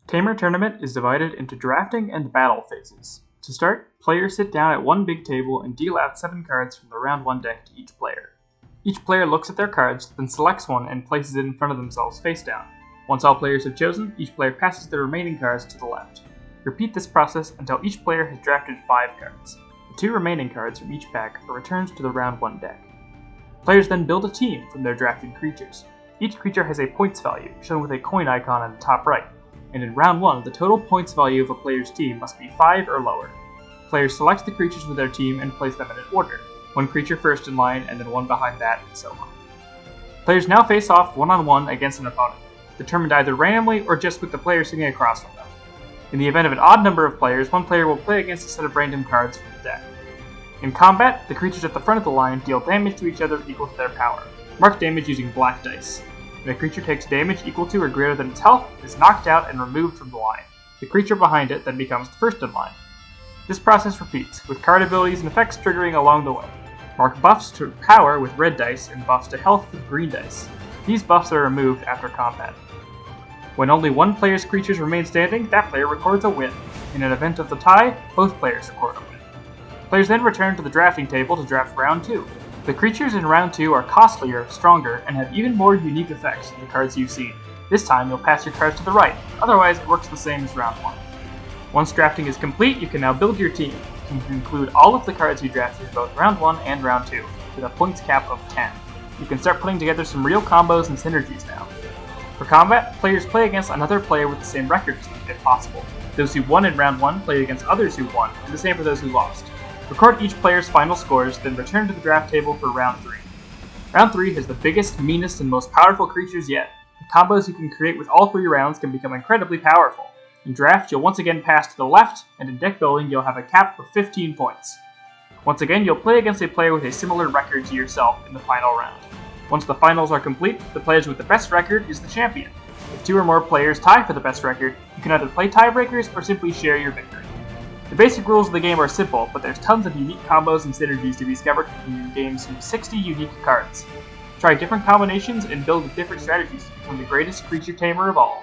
Tamer tournament is divided into drafting and battle phases. To start, players sit down at one big table and deal out 7 cards from the round 1 deck to each player. Each player looks at their cards, then selects one and places it in front of themselves face down. Once all players have chosen, each player passes their remaining cards to the left. Repeat this process until each player has drafted 5 cards. The 2 remaining cards from each pack are returned to the round 1 deck. Players then build a team from their drafted creatures. Each creature has a points value, shown with a coin icon on the top right, and in round 1, the total points value of a player's team must be 5 or lower. Players select the creatures with their team and place them in an order, one creature first in line and then one behind that, and so on. Players now face off one-on-one against an opponent, determined either randomly or just with the player sitting across from them. In the event of an odd number of players, one player will play against a set of random cards from the deck. In combat, the creatures at the front of the line deal damage to each other equal to their power. Mark damage using black dice. When a creature takes damage equal to or greater than its health, it is knocked out and removed from the line. The creature behind it then becomes the first in line. This process repeats, with card abilities and effects triggering along the way. Mark buffs to power with red dice and buffs to health with green dice. These buffs are removed after combat. When only one player's creatures remain standing, that player records a win. In an event of the tie, both players record a win. Players then return to the drafting table to draft round 2. The creatures in round 2 are costlier, stronger, and have even more unique effects than the cards you've seen. This time you'll pass your cards to the right, otherwise it works the same as round 1. Once drafting is complete, you can now build your team. You can include all of the cards you drafted in both round 1 and round 2, with a points cap of 10. You can start putting together some real combos and synergies now. For combat, players play against another player with the same record as them, if possible. Those who won in round 1 play against others who won, and the same for those who lost. Record each player's final scores, then return to the draft table for round 3. Round 3 has the biggest, meanest, and most powerful creatures yet. The combos you can create with all 3 rounds can become incredibly powerful. In draft, you'll once again pass to the left, and in deck building, you'll have a cap of 15 points. Once again, you'll play against a player with a similar record to yourself in the final round. Once the finals are complete, the players with the best record is the champion. If 2 or more players tie for the best record, you can either play tiebreakers or simply share your victory. The basic rules of the game are simple, but there's tons of unique combos and synergies to be discovered in the game's 60 unique cards. Try different combinations and build with different strategies to become the greatest creature tamer of all.